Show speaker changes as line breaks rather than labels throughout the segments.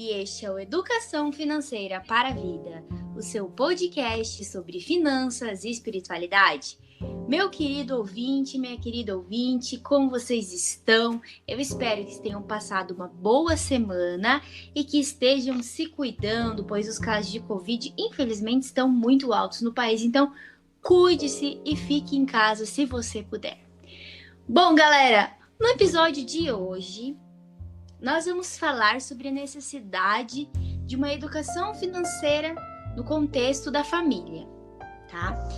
e este é o Educação Financeira para a Vida, o seu podcast sobre finanças e espiritualidade. Meu querido ouvinte, minha querida ouvinte, como vocês estão? Eu espero que tenham passado uma boa semana e que estejam se cuidando, pois os casos de Covid, infelizmente, estão muito altos no país. Então, cuide-se e fique em casa se você puder. Bom, galera, no episódio de hoje, nós vamos falar sobre a necessidade de uma educação financeira no contexto da família, tá?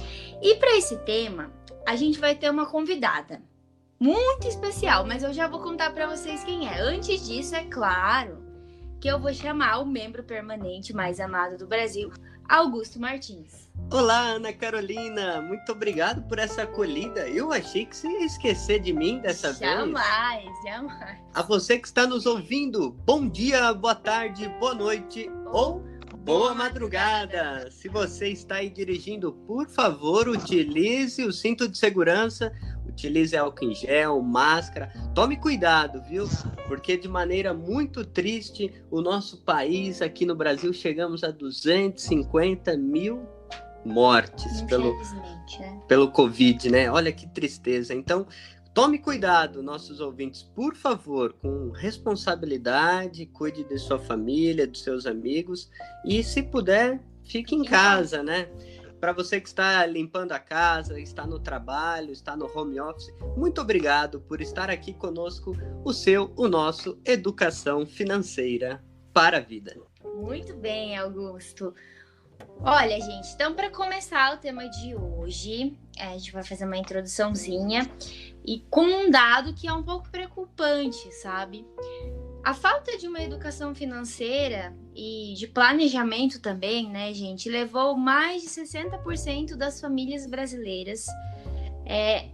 E para esse tema, a gente vai ter uma convidada muito especial, mas eu já vou contar para vocês quem é. Antes disso, é claro que eu vou chamar o membro permanente mais amado do Brasil, Augusto Martins.
Olá, Ana Carolina, muito obrigado por essa acolhida. Eu achei que você ia esquecer de mim dessa vez.
Jamais.
A você que está nos ouvindo, bom dia, boa tarde, boa noite ou boa madrugada. Se você está aí dirigindo, por favor, utilize o cinto de segurança, utilize álcool em gel, máscara. Tome cuidado, viu? Porque de maneira muito triste, o nosso país, aqui no Brasil, chegamos a 250 mil mortes pelo Covid, né? Olha que tristeza. Então, tome cuidado, nossos ouvintes, por favor, com responsabilidade, cuide de sua família, dos seus amigos e, se puder, fique em casa, né? Para você que está limpando a casa, está no trabalho, está no home office, muito obrigado por estar aqui conosco, o nosso Educação Financeira para a Vida.
Muito bem, Augusto. Olha, gente, então para começar o tema de hoje, a gente vai fazer uma introduçãozinha e com um dado que é um pouco preocupante, sabe? A falta de uma educação financeira e de planejamento também, né, gente, levou mais de 60% das famílias brasileiras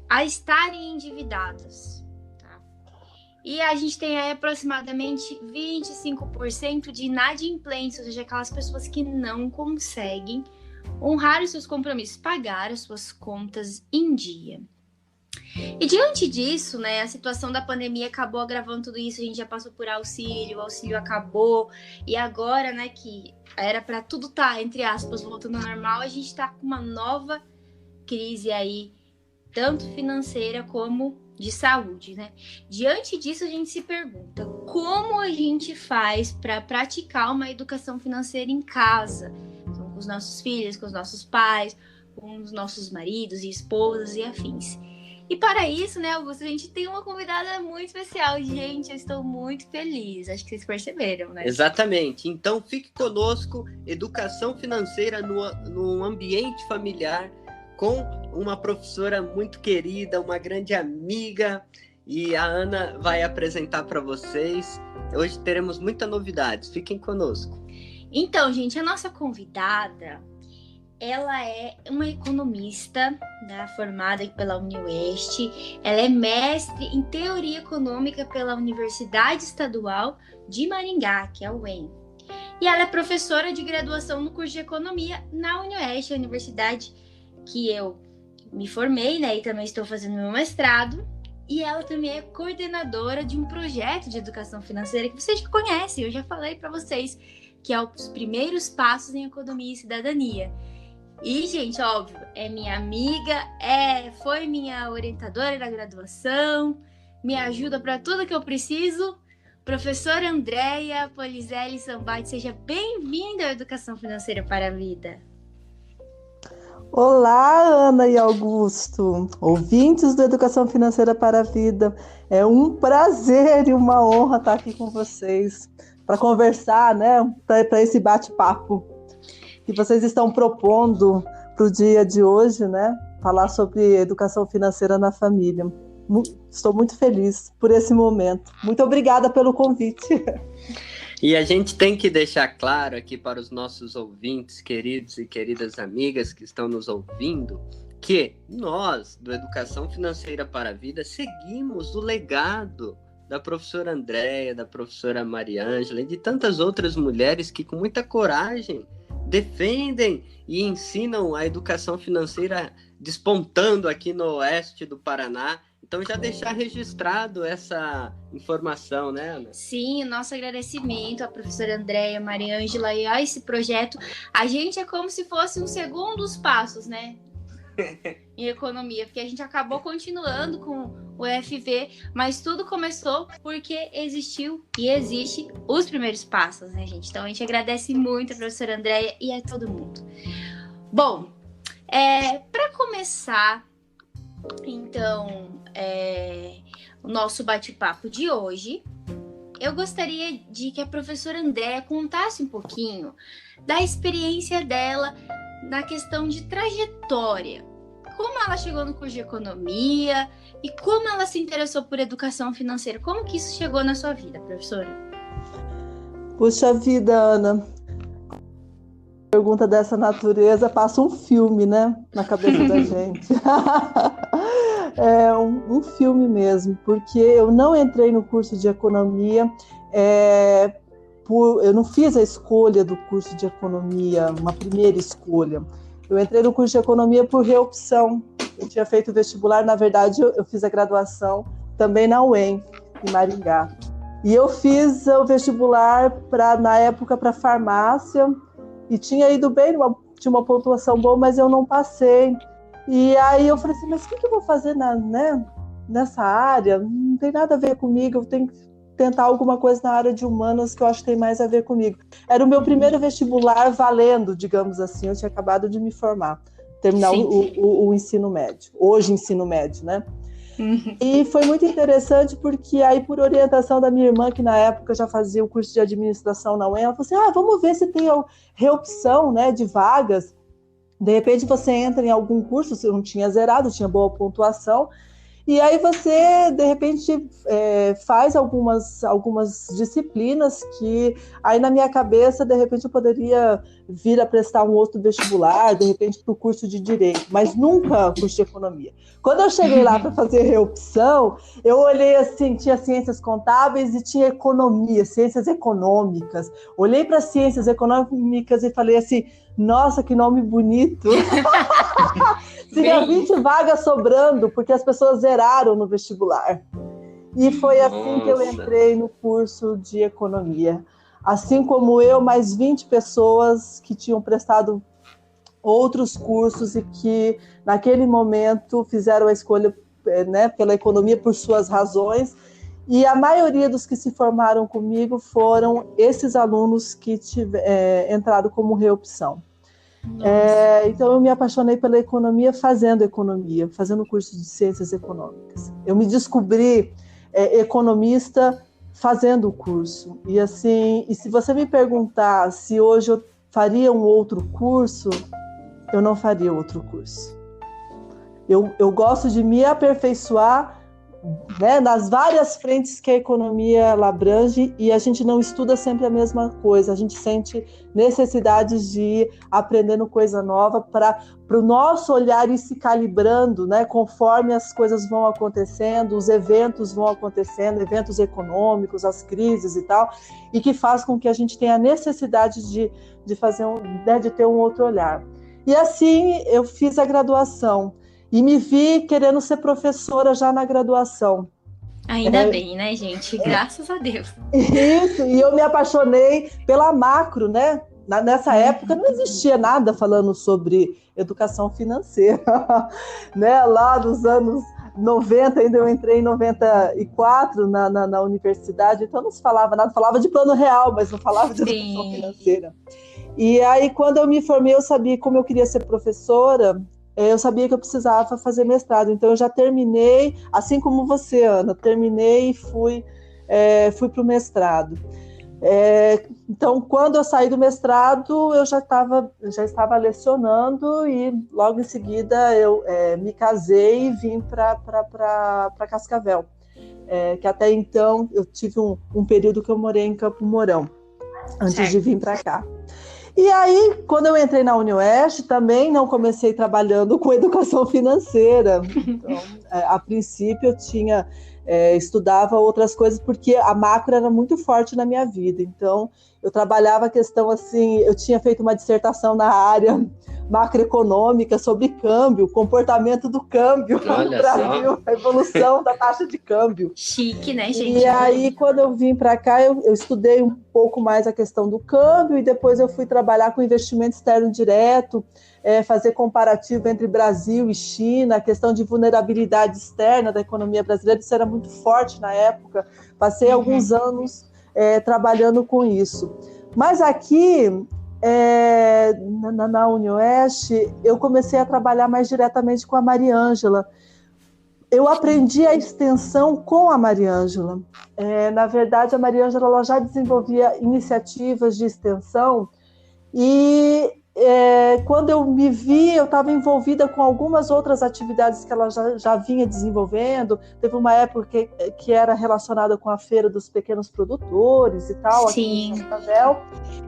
a estarem endividadas. E a gente tem aí aproximadamente 25% de inadimplência, ou seja, aquelas pessoas que não conseguem honrar os seus compromissos, pagar as suas contas em dia. E diante disso, né, a situação da pandemia acabou agravando tudo isso, a gente já passou por auxílio, o auxílio acabou, e agora, né, que era para tudo estar, entre aspas, voltando ao normal, a gente está com uma nova crise aí, tanto financeira como de saúde, né? Diante disso, a gente se pergunta como a gente faz para praticar uma educação financeira em casa, então, com os nossos filhos, com os nossos pais, com os nossos maridos e esposas e afins. E para isso, né, Augusto, a gente tem uma convidada muito especial. Gente, eu estou muito feliz, acho que vocês perceberam, né?
Exatamente, então fique conosco, educação financeira no ambiente familiar, com uma professora muito querida, uma grande amiga, e a Ana vai apresentar para vocês. Hoje teremos muitas novidades, fiquem conosco.
Então, gente, a nossa convidada, ela é uma economista, né, formada pela UniOeste, ela é mestre em Teoria Econômica pela Universidade Estadual de Maringá, que é a UEM. E ela é professora de graduação no curso de Economia na UniOeste, a universidade que eu me formei, né, e também estou fazendo meu mestrado, e ela também é coordenadora de um projeto de educação financeira que vocês já conhecem, eu já falei para vocês, que é os primeiros passos em economia e cidadania. E, gente, óbvio, é minha amiga, foi minha orientadora da graduação, me ajuda para tudo que eu preciso. Professora Andréia Polizelli Sambati, seja bem-vinda à Educação Financeira para a Vida.
Olá, Ana e Augusto, ouvintes do Educação Financeira para a Vida. É um prazer e uma honra estar aqui com vocês para conversar, né, para esse bate-papo que vocês estão propondo para o dia de hoje, né, falar sobre educação financeira na família. Estou muito feliz por esse momento. Muito obrigada pelo convite.
E a gente tem que deixar claro aqui para os nossos ouvintes, queridos e queridas amigas que estão nos ouvindo, que nós, do Educação Financeira para a Vida, seguimos o legado da professora Andréia, da professora Mariângela e de tantas outras mulheres que, com muita coragem, defendem e ensinam a educação financeira despontando aqui no oeste do Paraná Então já deixar registrado essa informação, né, Ana?
Sim, nosso agradecimento à professora Andréia, Mariângela e a esse projeto. A gente é como se fosse um segundos passos, né? Em economia, porque a gente acabou continuando com o FV, mas tudo começou porque existiu e existe os primeiros passos, né, gente? Então a gente agradece muito a professora Andréia e a todo mundo. Bom, para começar, então, o nosso bate-papo de hoje, eu gostaria de que a professora Andréia contasse um pouquinho da experiência dela na questão de trajetória. Como ela chegou no curso de economia e como ela se interessou por educação financeira. Como que isso chegou na sua vida, professora?
Puxa vida, Ana. Pergunta dessa natureza passa um filme, né, na cabeça da gente. É um filme mesmo, porque eu não entrei no curso de economia, eu não fiz a escolha do curso de economia, uma primeira escolha. Eu entrei no curso de economia por reopção. Eu tinha feito o vestibular, na verdade, eu fiz a graduação também na UEM, em Maringá. E eu fiz o vestibular, na época, para farmácia, e tinha ido bem, tinha uma pontuação boa, mas eu não passei. E aí eu falei assim, mas o que eu vou fazer nessa área? Não tem nada a ver comigo, eu tenho que tentar alguma coisa na área de humanas que eu acho que tem mais a ver comigo. Era o meu primeiro vestibular valendo, digamos assim, eu tinha acabado de me formar, terminar o ensino médio, hoje ensino médio, né? Uhum. E foi muito interessante porque aí, por orientação da minha irmã, que na época já fazia o curso de administração na UEM, ela falou assim, vamos ver se tem reopção, né, de vagas. De repente você entra em algum curso, você não tinha zerado, tinha boa pontuação, e aí você, de repente, faz algumas disciplinas que aí na minha cabeça, de repente, eu poderia vir a prestar um outro vestibular, de repente, para o curso de Direito, mas nunca curso de Economia. Quando eu cheguei lá para fazer reopção, eu olhei assim, tinha Ciências Contábeis e tinha Economia, Ciências Econômicas. Olhei para Ciências Econômicas e falei assim, nossa, que nome bonito! Tinha 20 vagas sobrando, porque as pessoas zeraram no vestibular. E foi assim que eu entrei no curso de economia. Assim como eu, mais 20 pessoas que tinham prestado outros cursos e que, naquele momento, fizeram a escolha, né, pela economia por suas razões. E a maioria dos que se formaram comigo foram esses alunos que entraram como reopção. Então eu me apaixonei pela economia fazendo o curso de ciências econômicas. Eu me descobri economista fazendo o curso. E assim, se você me perguntar se hoje eu faria um outro curso, eu não faria outro curso. Eu gosto de me aperfeiçoar, né, nas várias frentes que a economia abrange, e a gente não estuda sempre a mesma coisa, a gente sente necessidade de ir aprendendo coisa nova para o nosso olhar ir se calibrando, né, conforme as coisas vão acontecendo, os eventos vão acontecendo, eventos econômicos, as crises e tal, e que faz com que a gente tenha a necessidade de fazer de ter um outro olhar. E assim eu fiz a graduação, e me vi querendo ser professora já na graduação.
Ainda bem, né, gente? Graças a Deus.
Isso, e eu me apaixonei pela macro, né? Nessa época não existia nada falando sobre educação financeira. Né? Lá nos anos 90, ainda eu entrei em 94 na universidade, então não se falava nada, falava de plano real, mas não falava de educação financeira. E aí, quando eu me formei, eu sabia como eu queria ser professora. Eu sabia que eu precisava fazer mestrado, então eu já terminei, assim como você, Ana, terminei e fui para o mestrado. Então, quando eu saí do mestrado, eu já estava lecionando e logo em seguida eu me casei e vim para Cascavel, que até então eu tive um período que eu morei em Campo Mourão, antes de vir para cá. E aí, quando eu entrei na UniOeste, também não comecei trabalhando com educação financeira. Então, a princípio, eu tinha estudava outras coisas, porque a macro era muito forte na minha vida. Então, eu trabalhava a questão assim, eu tinha feito uma dissertação na área macroeconômica sobre câmbio, comportamento do câmbio no Brasil, a evolução da taxa de câmbio.
Chique, né, gente?
E aí, quando eu vim para cá, eu estudei um pouco mais a questão do câmbio e depois eu fui trabalhar com investimento externo direto, fazer comparativo entre Brasil e China, a questão de vulnerabilidade externa da economia brasileira, isso era muito forte na época. Passei alguns anos trabalhando com isso. Mas aqui, na UniOeste, eu comecei a trabalhar mais diretamente com a Mariângela. Eu aprendi a extensão com a Mariângela. Na verdade, a Mariângela ela já desenvolvia iniciativas de extensão e quando eu me vi, eu estava envolvida com algumas outras atividades que ela já vinha desenvolvendo. Teve uma época que era relacionada com a Feira dos Pequenos Produtores e tal, aqui em Cascavel.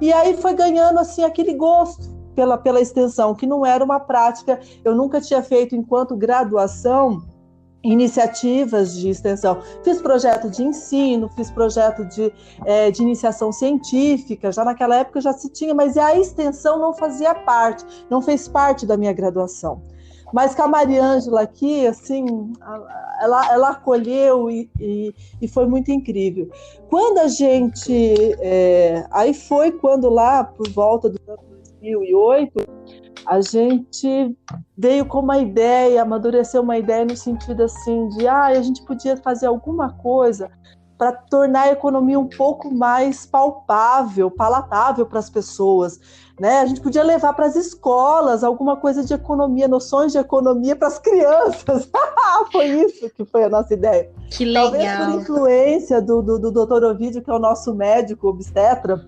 E aí foi ganhando assim, aquele gosto pela extensão, que não era uma prática, eu nunca tinha feito enquanto graduação, iniciativas de extensão. Fiz projeto de ensino, fiz projeto de iniciação científica, já naquela época já se tinha, mas a extensão não fazia parte, não fez parte da minha graduação. Mas com a Mariângela aqui, assim, ela acolheu e foi muito incrível. Quando a gente... aí foi quando lá, por volta do ano 2008, a gente veio com uma ideia, amadureceu uma ideia no sentido assim de a gente podia fazer alguma coisa para tornar a economia um pouco mais palpável, palatável para as pessoas, né? A gente podia levar para as escolas alguma coisa de economia, noções de economia para as crianças. Foi isso que foi a nossa ideia.
Que legal.
Talvez por influência do Dr. Ovídio, que é o nosso médico obstetra,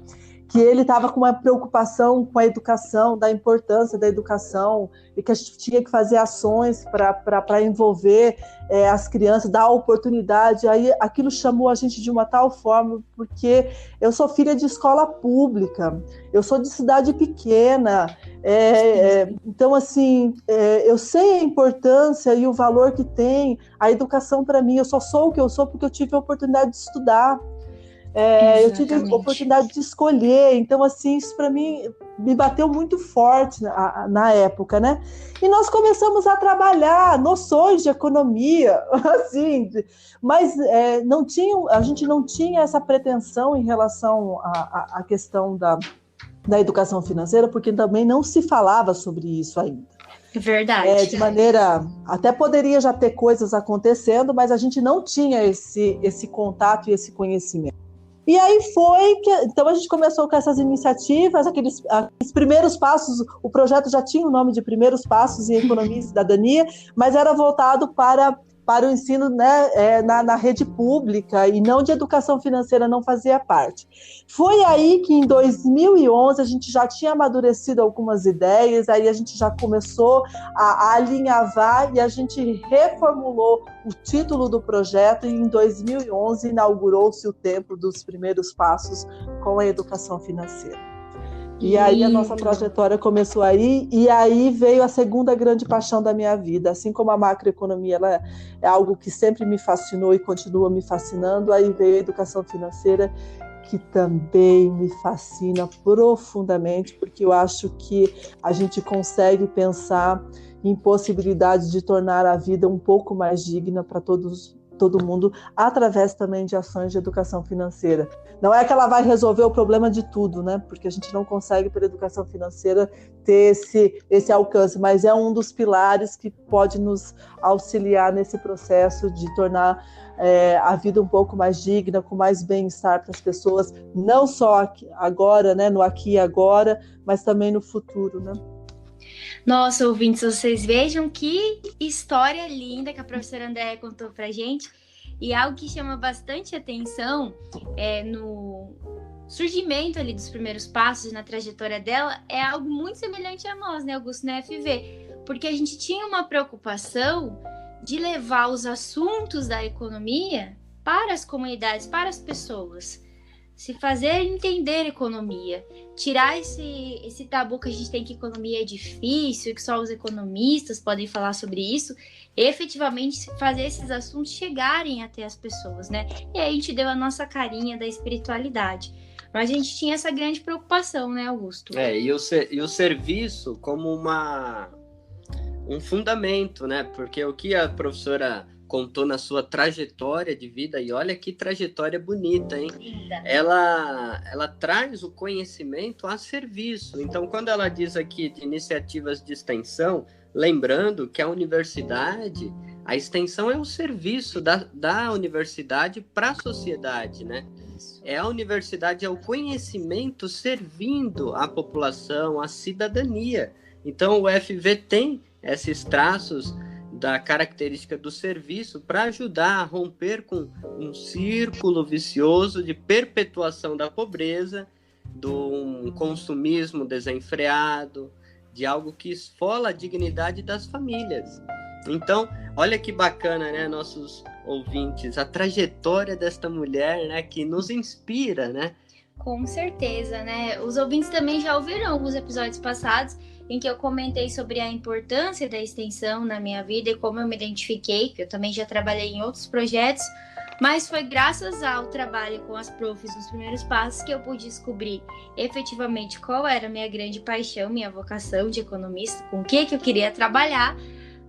que ele estava com uma preocupação com a educação, da importância da educação, e que a gente tinha que fazer ações para envolver as crianças, dar oportunidade. Aí aquilo chamou a gente de uma tal forma, porque eu sou filha de escola pública, eu sou de cidade pequena, então, assim, eu sei a importância e o valor que tem a educação para mim. Eu só sou o que eu sou porque eu tive a oportunidade de estudar. Eu tive a oportunidade de escolher, então assim, isso para mim me bateu muito forte na época, né? E nós começamos a trabalhar noções de economia, assim, mas a gente não tinha essa pretensão em relação à questão da educação financeira, porque também não se falava sobre isso ainda.
Verdade.
De maneira... Até poderia já ter coisas acontecendo, mas a gente não tinha esse contato e esse conhecimento. E aí então a gente começou com essas iniciativas, aqueles primeiros passos, o projeto já tinha o nome de Primeiros Passos em Economia e Cidadania, mas era voltado para o ensino, né, na rede pública, e não de educação financeira, não fazia parte. Foi aí que em 2011 a gente já tinha amadurecido algumas ideias, aí a gente já começou a alinhavar e a gente reformulou o título do projeto, e em 2011 inaugurou-se o tempo dos primeiros passos com a educação financeira. E aí a nossa trajetória começou aí, e aí veio a segunda grande paixão da minha vida. Assim como a macroeconomia ela é algo que sempre me fascinou e continua me fascinando, aí veio a educação financeira, que também me fascina profundamente, porque eu acho que a gente consegue pensar em possibilidades de tornar a vida um pouco mais digna para todo mundo, através também de ações de educação financeira. Não é que ela vai resolver o problema de tudo, né? Porque a gente não consegue, pela educação financeira, ter esse alcance, mas é um dos pilares que pode nos auxiliar nesse processo de tornar a vida um pouco mais digna, com mais bem-estar para as pessoas, não só agora, né? No aqui e agora, mas também no futuro, né?
Nossa, ouvintes, vocês vejam que história linda que a professora Andréia contou pra gente. E algo que chama bastante atenção no surgimento ali dos primeiros passos, na trajetória dela, é algo muito semelhante a nós, né, Augusto, na FV. Porque a gente tinha uma preocupação de levar os assuntos da economia para as comunidades, para as pessoas. se fazer entender economia, tirar esse tabu que a gente tem que economia é difícil, que só os economistas podem falar sobre isso, e efetivamente fazer esses assuntos chegarem até as pessoas, né? E aí a gente deu a nossa carinha da espiritualidade. Mas a gente tinha essa grande preocupação, né, Augusto?
E o serviço como um fundamento, né? Porque o que a professora contou na sua trajetória de vida, e olha que trajetória bonita, hein? Ela traz o conhecimento a serviço. Então, quando ela diz aqui de iniciativas de extensão, lembrando que a universidade, a extensão é o serviço da universidade para a sociedade, né? A universidade é o conhecimento servindo a população, a cidadania. Então, o FV tem esses traços da característica do serviço para ajudar a romper com um círculo vicioso de perpetuação da pobreza, do consumismo desenfreado, de algo que esfola a dignidade das famílias. Então, olha que bacana, né, nossos ouvintes, a trajetória desta mulher, né, que nos inspira, né?
Com certeza, né? Os ouvintes também já ouviram alguns episódios passados em que eu comentei sobre a importância da extensão na minha vida e como eu me identifiquei, que eu também já trabalhei em outros projetos, mas foi graças ao trabalho com as profs nos primeiros passos que eu pude descobrir efetivamente qual era a minha grande paixão, minha vocação de economista, com o que eu queria trabalhar,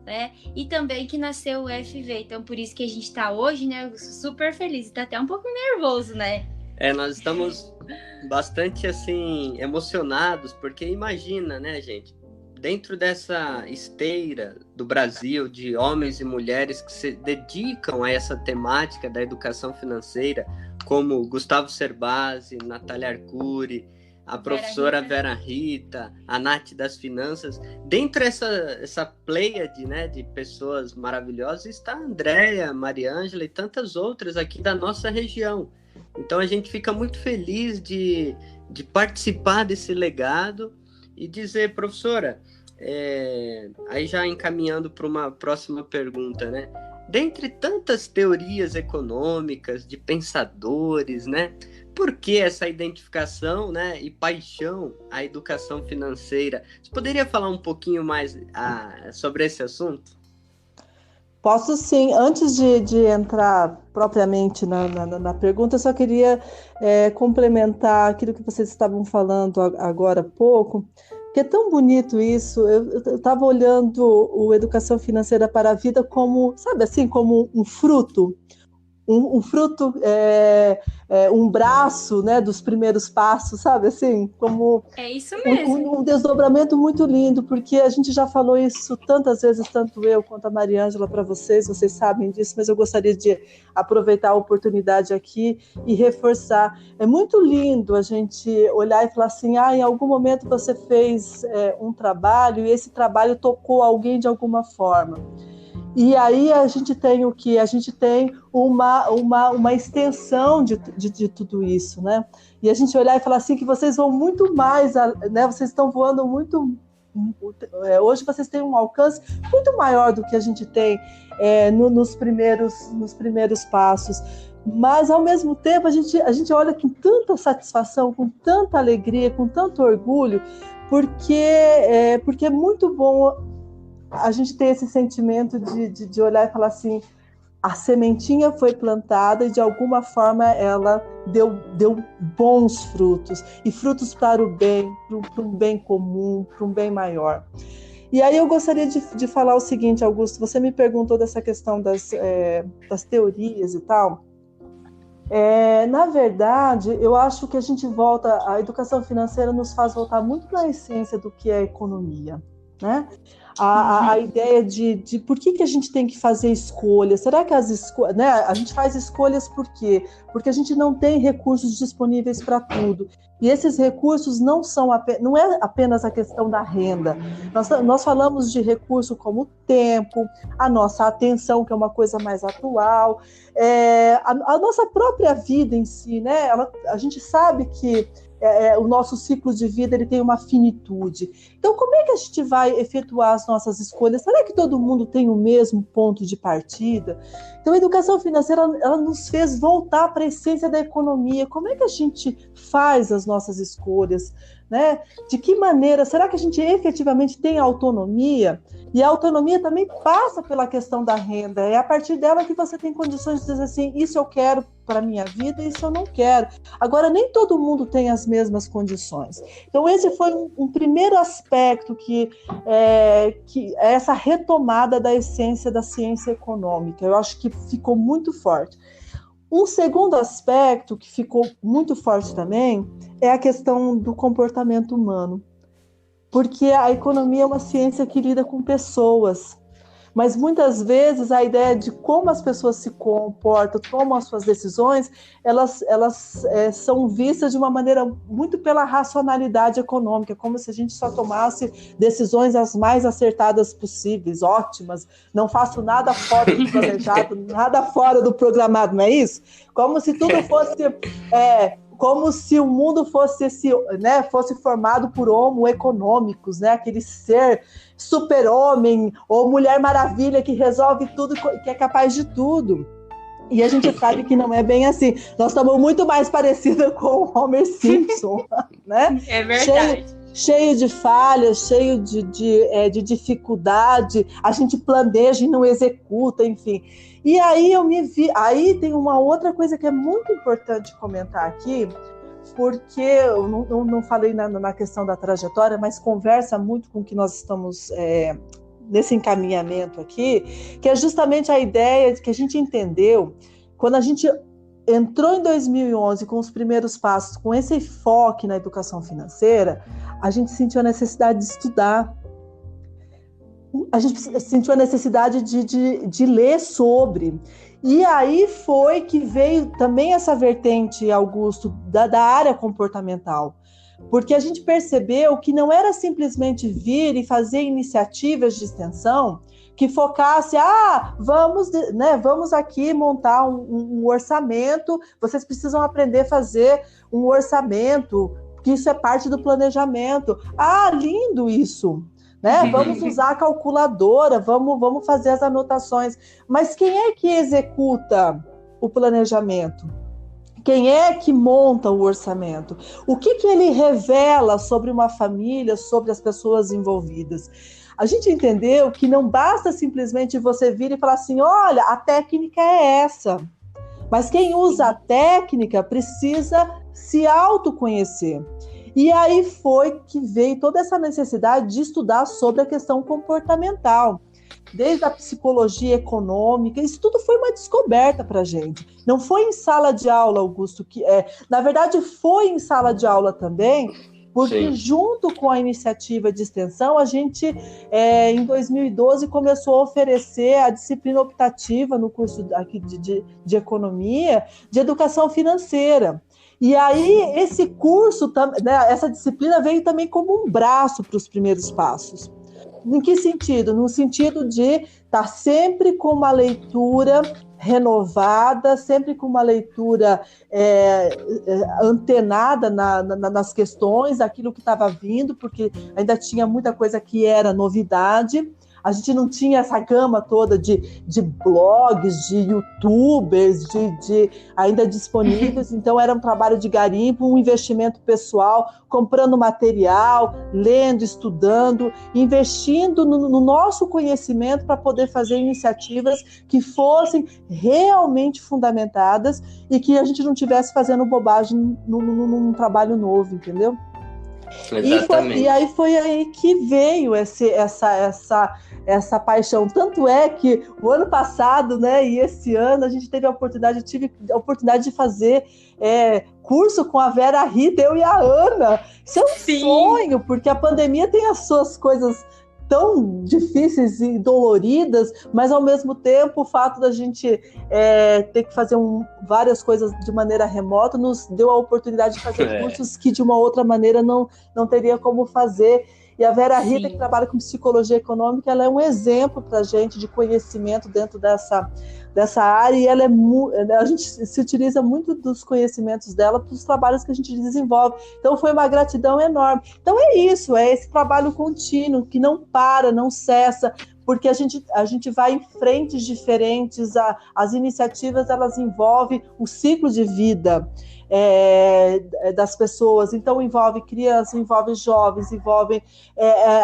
né? E também que nasceu o FV. Então, por isso que a gente está hoje, né? Eu sou super feliz e tá até um pouco nervoso, né?
Nós estamos bastante, assim, emocionados, porque imagina, né, gente? Dentro dessa esteira do Brasil, de homens e mulheres que se dedicam a essa temática da educação financeira, como Gustavo Cerbasi, Natália Arcuri, a professora Vera Rita, a Nath das Finanças. Dentro essa pleiade, né, de pessoas maravilhosas está a Andréia, Mariângela e tantas outras aqui da nossa região. Então a gente fica muito feliz de participar desse legado e dizer, professora, aí já encaminhando para uma próxima pergunta, né? Dentre tantas teorias econômicas, de pensadores, né? Por que essa identificação, né, e paixão à educação financeira? Você poderia falar um pouquinho mais sobre esse assunto?
Posso sim. Antes de entrar propriamente na pergunta, eu só queria complementar aquilo que vocês estavam falando agora há pouco, que é tão bonito isso. Eu estava olhando o Educação Financeira para a Vida como, sabe assim, como um fruto. Um fruto, um braço, né, dos primeiros passos, sabe assim? Como
é isso mesmo.
Um desdobramento muito lindo, porque a gente já falou isso tantas vezes, tanto eu quanto a Mariângela, para vocês sabem disso, mas eu gostaria de aproveitar a oportunidade aqui e reforçar. É muito lindo a gente olhar e falar assim, em algum momento você fez um trabalho e esse trabalho tocou alguém de alguma forma. E aí a gente tem o quê? A gente tem uma extensão de tudo isso, né? E a gente olhar e falar assim que vocês vão muito mais, né? Vocês estão voando muito... hoje vocês têm um alcance muito maior do que a gente tem nos primeiros passos. Mas, ao mesmo tempo, a gente olha com tanta satisfação, com tanta alegria, com tanto orgulho, porque é muito bom a gente ter esse sentimento de olhar e falar assim, a sementinha foi plantada e de alguma forma ela deu bons frutos, e frutos para o bem, para um bem comum, para um bem maior. E aí eu gostaria de falar o seguinte, Augusto, você me perguntou dessa questão das teorias e tal. Na verdade, eu acho que a gente a educação financeira nos faz voltar muito para a essência do que é economia, né? A ideia de por que a gente tem que fazer escolhas. Será que né, a gente faz escolhas por quê? Porque a gente não tem recursos disponíveis para tudo. E esses recursos não é apenas a questão da renda. Nós falamos de recurso como o tempo, a nossa atenção, que é uma coisa mais atual, a nossa própria vida em si, né? A gente sabe que o nosso ciclo de vida ele tem uma finitude. Então, como é que a gente vai efetuar as nossas escolhas? Será que todo mundo tem o mesmo ponto de partida? Então, a educação financeira, ela nos fez voltar para a essência da economia. Como é que a gente faz as nossas escolhas? Né? De que maneira? Será que a gente efetivamente tem autonomia? E a autonomia também passa pela questão da renda. É a partir dela que você tem condições de dizer assim, isso eu quero para a minha vida, isso eu não quero. Agora, nem todo mundo tem as mesmas condições. Então, esse foi um primeiro aspecto que é essa retomada da essência da ciência econômica. Eu acho que ficou muito forte. Um segundo aspecto que ficou muito forte também é a questão do comportamento humano. Porque a economia é uma ciência que lida com pessoas, mas muitas vezes a ideia de como as pessoas se comportam, tomam as suas decisões, elas são vistas de uma maneira muito pela racionalidade econômica, como se a gente só tomasse decisões as mais acertadas possíveis, ótimas, não faço nada fora do planejado, nada fora do programado, não é isso? Como se tudo fosse... como se o mundo fosse formado por homo econômicos, né? Aquele ser super-homem ou mulher maravilha que resolve tudo, que é capaz de tudo. E a gente sabe que não é bem assim. Nós estamos muito mais parecidos com o Homer Simpson, né?
É verdade.
Cheio de falhas, cheio de dificuldade, a gente planeja e não executa, enfim. E aí aí tem uma outra coisa que é muito importante comentar aqui, porque eu não falei na questão da trajetória, mas conversa muito com o que nós estamos nesse encaminhamento aqui, que é justamente a ideia de que a gente entendeu, quando a gente entrou em 2011 com os primeiros passos, com esse enfoque na educação financeira, a gente sentiu a necessidade de estudar. A gente sentiu a necessidade de ler sobre. E aí foi que veio também essa vertente, Augusto, da área comportamental. Porque a gente percebeu que não era simplesmente vir e fazer iniciativas de extensão que focasse, vamos aqui montar um orçamento, vocês precisam aprender a fazer um orçamento, porque isso é parte do planejamento. Ah, lindo isso! Né? Vamos usar a calculadora, vamos fazer as anotações. Mas quem é que executa o planejamento? Quem é que monta o orçamento? O que ele revela sobre uma família, sobre as pessoas envolvidas? A gente entendeu que não basta simplesmente você vir e falar assim, olha, a técnica é essa. Mas quem usa a técnica precisa se autoconhecer. E aí foi que veio toda essa necessidade de estudar sobre a questão comportamental. Desde a psicologia econômica, isso tudo foi uma descoberta para a gente. Não foi em sala de aula, Augusto, na verdade foi em sala de aula também, porque junto com a iniciativa de extensão, a gente, em 2012, começou a oferecer a disciplina optativa no curso aqui de economia, de educação financeira. E aí, esse curso, né, essa disciplina veio também como um braço para os primeiros passos. Em que sentido? No sentido de estar sempre com uma leitura renovada, sempre com uma leitura antenada nas questões, aquilo que estava vindo, porque ainda tinha muita coisa que era novidade. A gente não tinha essa gama toda de blogs, de youtubers, ainda disponíveis, então era um trabalho de garimpo, um investimento pessoal, comprando material, lendo, estudando, investindo no nosso conhecimento para poder fazer iniciativas que fossem realmente fundamentadas e que a gente não estivesse fazendo bobagem num trabalho novo, entendeu? E aí foi aí que veio essa paixão. Tanto é que o ano passado, né, e esse ano a gente tive a oportunidade de fazer curso com a Vera Rita, eu e a Ana. Isso é um sonho, porque a pandemia tem as suas coisas tão difíceis e doloridas, mas ao mesmo tempo o fato da gente ter que fazer várias coisas de maneira remota nos deu a oportunidade de fazer cursos que de uma outra maneira não teria como fazer. E a Vera Rita,
Sim.
que trabalha com psicologia econômica, ela é um exemplo para a gente de conhecimento dentro dessa área, e a gente se utiliza muito dos conhecimentos dela para os trabalhos que a gente desenvolve. Então foi uma gratidão enorme. Então é isso, é esse trabalho contínuo, que não para, não cessa, porque a gente vai em frentes diferentes, as iniciativas, elas envolvem o ciclo de vida das pessoas, então envolve crianças, envolve jovens, envolve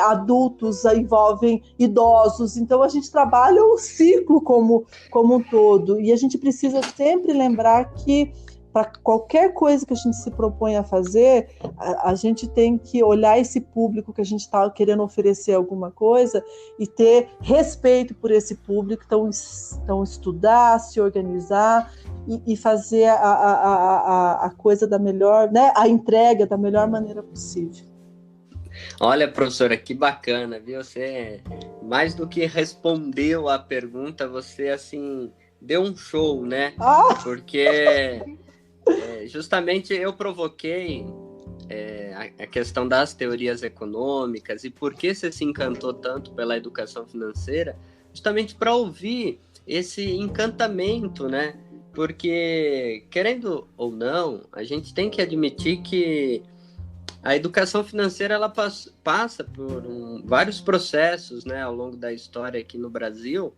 adultos, envolvem idosos, então a gente trabalha o ciclo como um todo, e a gente precisa sempre lembrar que para qualquer coisa que a gente se propõe a fazer, a gente tem que olhar esse público que a gente está querendo oferecer alguma coisa e ter respeito por esse público, então estudar, se organizar e fazer a coisa da melhor, né, a entrega da melhor maneira possível.
Olha, professora, que bacana, viu? Você, mais do que respondeu a pergunta, você, assim, deu um show, né? Porque justamente eu provoquei a questão das teorias econômicas e por que você se encantou tanto pela educação financeira, justamente para ouvir esse encantamento, né? Porque, querendo ou não, a gente tem que admitir que a educação financeira ela passa por vários processos, né, ao longo da história aqui no Brasil,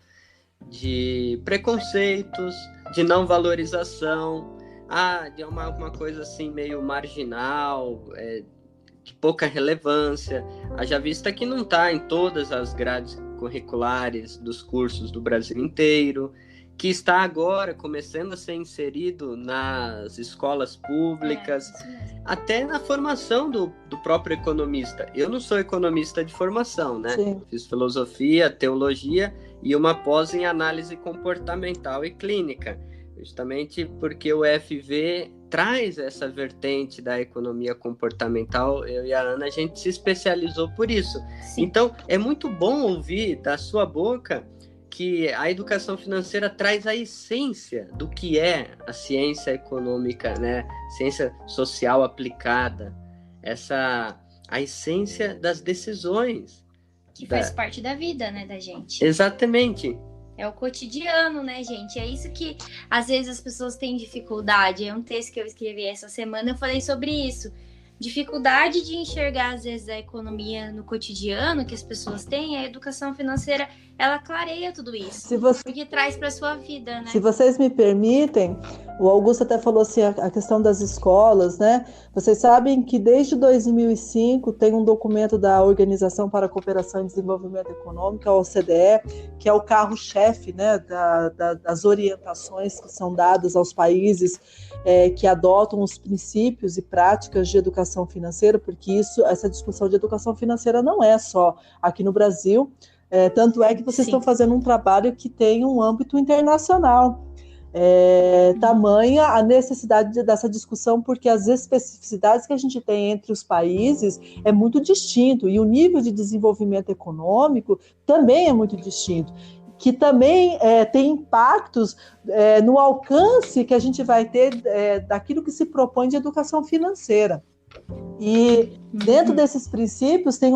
de preconceitos, de não valorização, de uma coisa assim meio marginal, de pouca relevância, haja vista que não está em todas as grades curriculares dos cursos do Brasil inteiro, que está agora começando a ser inserido nas escolas públicas, até na formação do próprio economista. Eu não sou economista de formação, né?
Sim.
Fiz filosofia, teologia e uma pós em análise comportamental e clínica, justamente porque o FV traz essa vertente da economia comportamental. Eu e a Ana, a gente se especializou por isso.
Sim.
Então, é muito bom ouvir da sua boca que a educação financeira traz a essência do que é a ciência econômica, né? Ciência social aplicada, a essência das decisões.
Que faz parte da vida, né, da gente.
Exatamente.
É o cotidiano, né, gente? É isso que, às vezes, as pessoas têm dificuldade. É um texto que eu escrevi essa semana, eu falei sobre isso. Dificuldade de enxergar, às vezes, a economia no cotidiano que as pessoas têm. A educação financeira, ela clareia tudo isso. Porque traz para a sua vida, né?
Se vocês me permitem, o Augusto até falou assim, a questão das escolas, né? Vocês sabem que desde 2005 tem um documento da Organização para a Cooperação e Desenvolvimento Econômico, a OCDE, que é o carro-chefe, né, das orientações que são dadas aos países que adotam os princípios e práticas de educação financeira, porque essa discussão de educação financeira não é só aqui no Brasil, tanto é que vocês estão fazendo um trabalho que tem um âmbito internacional. Tamanha a necessidade dessa discussão, porque as especificidades que a gente tem entre os países é muito distinto, e o nível de desenvolvimento econômico também é muito distinto, que também tem impactos no alcance que a gente vai ter daquilo que se propõe de educação financeira. E dentro desses princípios tem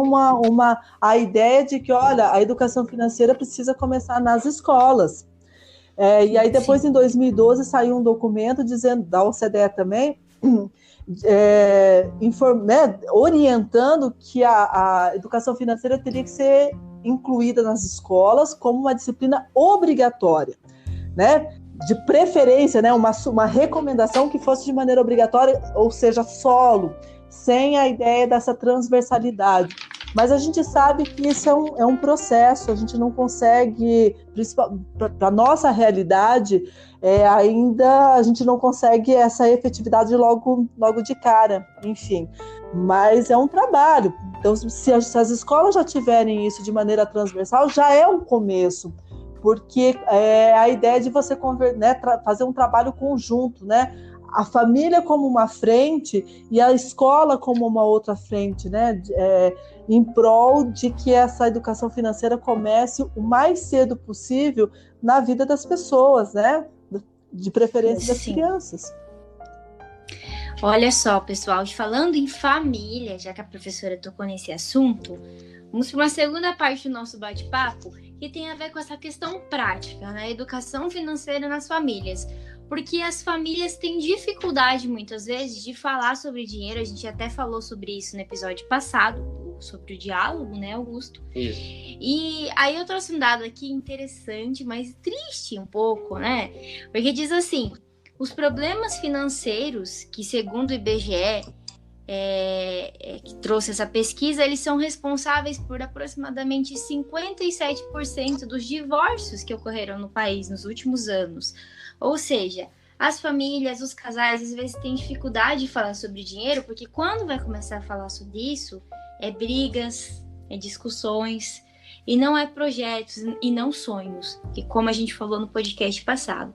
a ideia de que, olha, a educação financeira precisa começar nas escolas. E aí depois, em 2012, saiu um documento dizendo, da OCDE também, orientando que a educação financeira teria que ser incluída nas escolas como uma disciplina obrigatória, né? De preferência, né? Uma recomendação que fosse de maneira obrigatória, ou seja, solo, sem a ideia dessa transversalidade. Mas a gente sabe que isso é um processo, a gente não consegue, para a nossa realidade, ainda a gente não consegue essa efetividade logo de cara, enfim. Mas é um trabalho. Então, se as escolas já tiverem isso de maneira transversal, já é um começo, porque a ideia de você fazer um trabalho conjunto, né? A família como uma frente e a escola como uma outra frente, né? Em prol de que essa educação financeira comece o mais cedo possível na vida das pessoas, né? De preferência das crianças.
Olha só, pessoal, falando em família, já que a professora tocou nesse assunto, vamos para uma segunda parte do nosso bate-papo, que tem a ver com essa questão prática, né? Educação financeira nas famílias. Porque as famílias têm dificuldade, muitas vezes, de falar sobre dinheiro. A gente até falou sobre isso no episódio passado, sobre o diálogo, né, Augusto?
Isso.
E aí eu trouxe um dado aqui interessante, mas triste um pouco, né? Porque diz assim, os problemas financeiros, que segundo o IBGE, que trouxe essa pesquisa, eles são responsáveis por aproximadamente 57% dos divórcios que ocorreram no país nos últimos anos. Ou seja, as famílias, os casais, às vezes têm dificuldade de falar sobre dinheiro, porque quando vai começar a falar sobre isso, é brigas, é discussões, e não é projetos e não sonhos, que como a gente falou no podcast passado.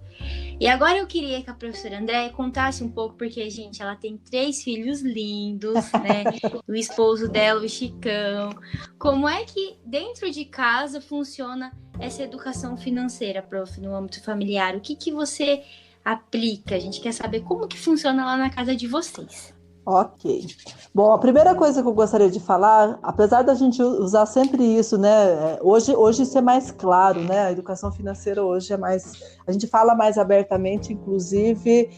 E agora eu queria que a professora Andréia contasse um pouco, porque, gente, ela tem 3 filhos lindos, né? O esposo dela, o Chicão. Como é que dentro de casa funciona essa educação financeira, prof, no âmbito familiar? O que você aplica? A gente quer saber como que funciona lá na casa de vocês.
Ok. Bom, a primeira coisa que eu gostaria de falar, apesar da gente usar sempre isso, né? Hoje isso é mais claro, né? A educação financeira hoje é mais... A gente fala mais abertamente, inclusive,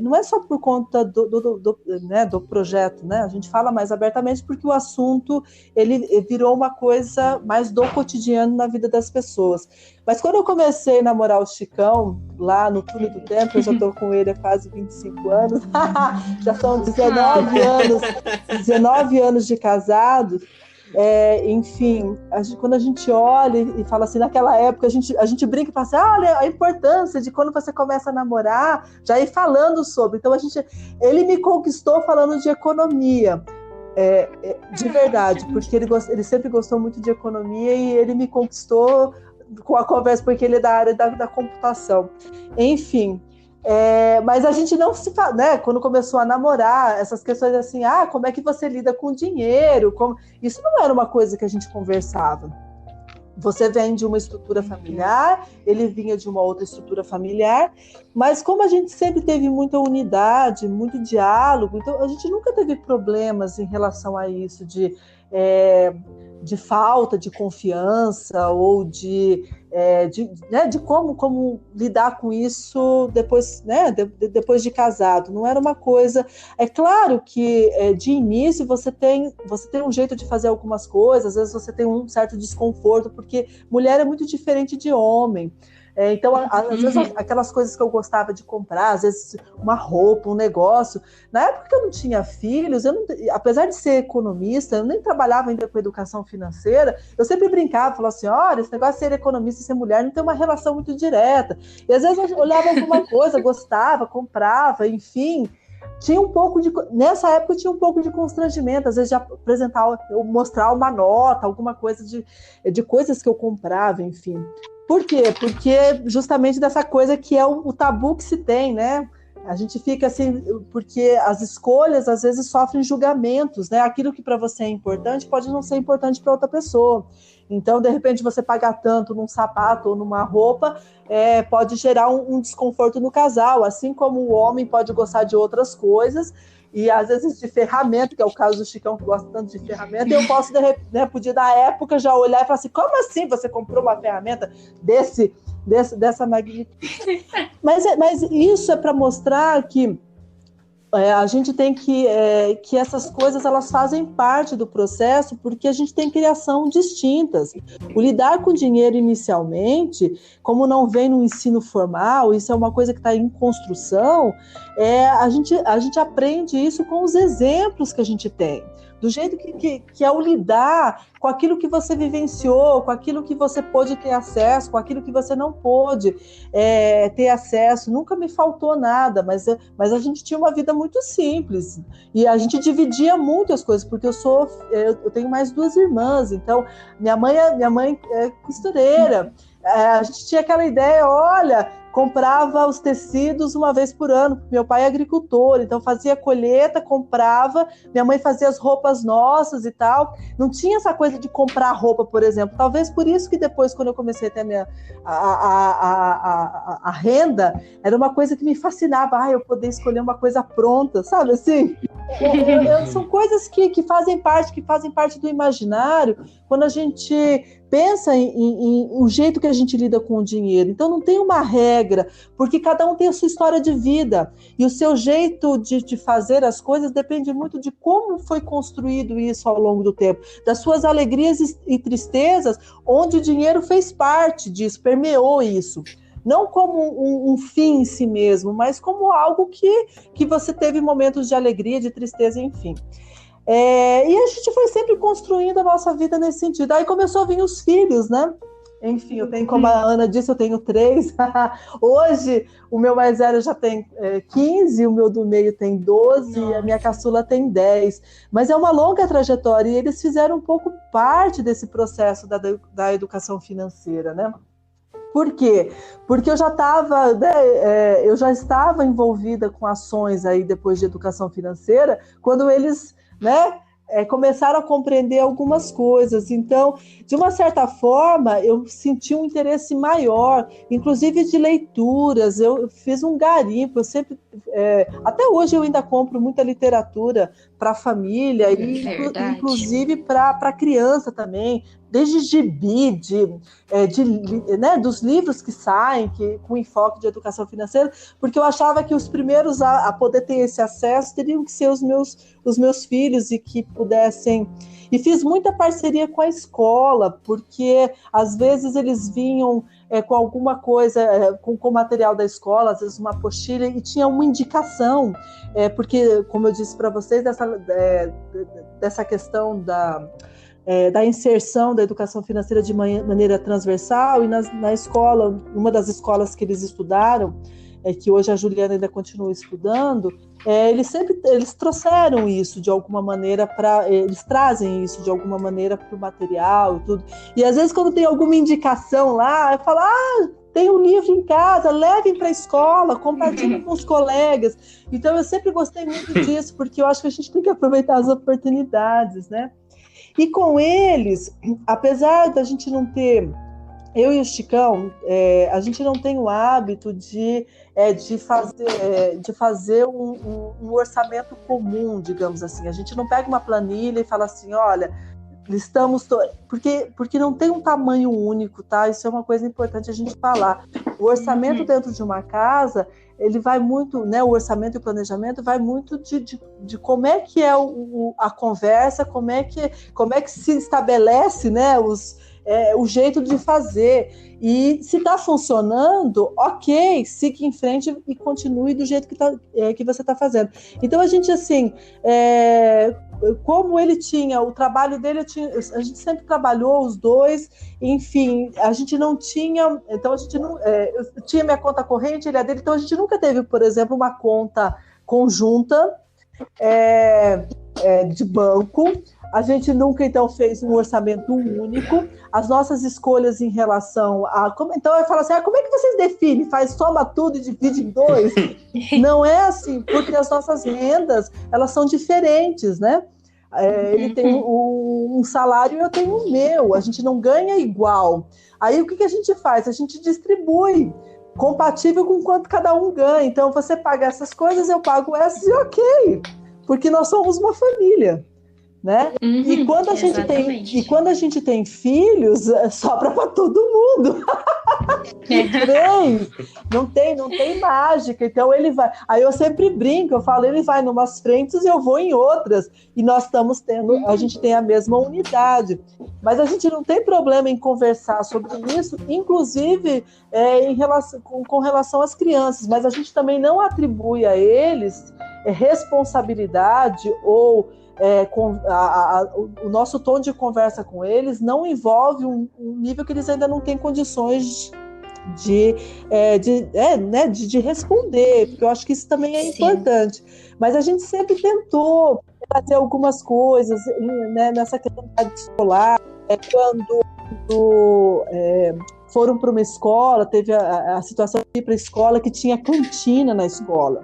não é só por conta do projeto, né? A gente fala mais abertamente porque o assunto ele virou uma coisa mais do cotidiano na vida das pessoas. Mas quando eu comecei a namorar o Chicão, lá no túnel do tempo, eu já estou com ele há quase 25 anos, já são 19 anos de casado. Enfim, quando a gente olha e fala assim, naquela época a gente brinca e fala assim, olha a importância de quando você começa a namorar, já ir falando sobre. Então ele me conquistou falando de economia, de verdade, porque ele sempre gostou muito de economia e ele me conquistou com a conversa, porque ele é da área da computação. Enfim, mas a gente não se fala, né? Quando começou a namorar, essas questões assim, como é que você lida com dinheiro? Isso não era uma coisa que a gente conversava. Você vem de uma estrutura familiar, ele vinha de uma outra estrutura familiar, mas como a gente sempre teve muita unidade, muito diálogo, então a gente nunca teve problemas em relação a isso, de falta de confiança ou de como lidar com isso depois, né, depois de casado. Não era uma coisa... É claro que de início você tem um jeito de fazer algumas coisas, às vezes você tem um certo desconforto, porque mulher é muito diferente de homem. Então, às vezes, aquelas coisas que eu gostava de comprar, às vezes uma roupa, um negócio. Na época que eu não tinha filhos, apesar de ser economista, eu nem trabalhava ainda com educação financeira, eu sempre brincava, falava assim, olha, esse negócio de ser economista e ser mulher não tem uma relação muito direta. E às vezes eu olhava alguma coisa, gostava, comprava, enfim... Nessa época eu tinha um pouco de constrangimento, às vezes de apresentar, ou mostrar uma nota, alguma coisa de coisas que eu comprava, enfim. Por quê? Porque justamente dessa coisa que é o tabu que se tem, né? A gente fica assim, porque as escolhas às vezes sofrem julgamentos, né? Aquilo que para você é importante pode não ser importante para outra pessoa. Então, de repente, você pagar tanto num sapato ou numa roupa pode gerar um desconforto no casal, assim como o homem pode gostar de outras coisas, e às vezes de ferramenta, que é o caso do Chicão, que gosta tanto de ferramenta, e eu posso, podia na época já olhar e falar assim, como assim você comprou uma ferramenta dessa magnitude? Mas isso é para mostrar que a gente tem que essas coisas elas fazem parte do processo, porque a gente tem criação distintas. O lidar com dinheiro inicialmente, como não vem no ensino formal, isso é uma coisa que está em construção, a gente aprende isso com os exemplos que a gente tem. Do jeito que é o lidar com aquilo que você vivenciou, com aquilo que você pôde ter acesso, com aquilo que você não pôde ter acesso. Nunca me faltou nada, mas a gente tinha uma vida muito simples. E a gente dividia muito as coisas, porque eu tenho mais 2 irmãs, então minha mãe é costureira. A gente tinha aquela ideia, olha, comprava os tecidos uma vez por ano. Meu pai é agricultor, então fazia colheita, comprava, minha mãe fazia as roupas nossas e tal. Não tinha essa coisa de comprar roupa, por exemplo. Talvez por isso que depois, quando eu comecei a ter a renda, era uma coisa que me fascinava. Eu poder escolher uma coisa pronta, sabe assim? São coisas que fazem parte do imaginário quando a gente pensa em o jeito que a gente lida com o dinheiro. Então não tem uma regra, porque cada um tem a sua história de vida e o seu jeito de fazer as coisas depende muito de como foi construído isso ao longo do tempo, das suas alegrias e tristezas, onde o dinheiro fez parte disso, permeou isso. Não como um fim em si mesmo, mas como algo que você teve momentos de alegria, de tristeza, enfim. E a gente foi sempre construindo a nossa vida nesse sentido. Aí começou a vir os filhos, né? Enfim, eu tenho, como a Ana disse, eu tenho 3. Hoje, o meu mais velho já tem 15, o meu do meio tem 12, e a minha caçula tem 10. Mas é uma longa trajetória, e eles fizeram um pouco parte desse processo da educação financeira, né? Por quê? Porque eu já estava envolvida com ações aí depois de educação financeira, quando eles, né, começaram a compreender algumas coisas. Então, de uma certa forma, eu senti um interesse maior, inclusive de leituras. Eu fiz um garimpo, eu sempre, até hoje eu ainda compro muita literatura para a família, e inclusive para criança também, desde gibi, né, dos livros que saem com enfoque de educação financeira, porque eu achava que os primeiros a poder ter esse acesso teriam que ser os meus filhos, e que pudessem... E fiz muita parceria com a escola, porque às vezes eles vinham com alguma coisa, com material da escola, às vezes uma apostila, e tinha uma indicação, porque, como eu disse para vocês, dessa questão da inserção da educação financeira de maneira transversal, e na escola, uma das escolas que eles estudaram, que hoje a Juliana ainda continua estudando, eles trouxeram isso de alguma maneira eles trazem isso de alguma maneira para o material e tudo. E às vezes, quando tem alguma indicação lá, eu falo, tem um livro em casa, levem para a escola, compartilhem com os colegas. Então eu sempre gostei muito disso, porque eu acho que a gente tem que aproveitar as oportunidades, né? E com eles, apesar da gente não ter... Eu e o Chicão, a gente não tem o hábito de fazer um orçamento comum, digamos assim. A gente não pega uma planilha e fala assim, olha, listamos... Porque não tem um tamanho único, tá? Isso é uma coisa importante a gente falar. O orçamento dentro de uma casa, ele vai muito, né? O orçamento e o planejamento vai muito de como é que é a conversa, como é que se estabelece, né? O jeito de fazer. E se está funcionando, ok, siga em frente e continue do jeito que você está fazendo. Então a gente, assim, como ele tinha, o trabalho dele, a gente sempre trabalhou os dois, enfim, a gente não tinha, então a gente não, eu tinha minha conta corrente, ele a dele, então a gente nunca teve, por exemplo, uma conta conjunta de banco. A gente nunca, então, fez um orçamento único. As nossas escolhas em relação a... Então, eu falo assim, como é que vocês definem? Soma tudo e divide em 2? Não é assim, porque as nossas rendas, elas são diferentes, né? Ele tem um salário e eu tenho o meu. A gente não ganha igual. Aí, o que a gente faz? A gente distribui, compatível com quanto cada um ganha. Então, você paga essas coisas, eu pago essas e ok. Porque nós somos uma família. Né? E quando a gente tem filhos, sobra para todo mundo. Não tem mágica. Então ele vai. Aí eu sempre brinco, eu falo, ele vai em umas frentes e eu vou em outras. E nós estamos a gente tem a mesma unidade. Mas a gente não tem problema em conversar sobre isso, inclusive com relação às crianças. Mas a gente também não atribui a eles responsabilidade ou o nosso tom de conversa com eles não envolve um nível que eles ainda não têm condições de responder, porque eu acho que isso também é importante. Mas a gente sempre tentou fazer algumas coisas, né, nessa questão escolar, quando foram para uma escola, teve a situação de ir para a escola que tinha cantina na escola.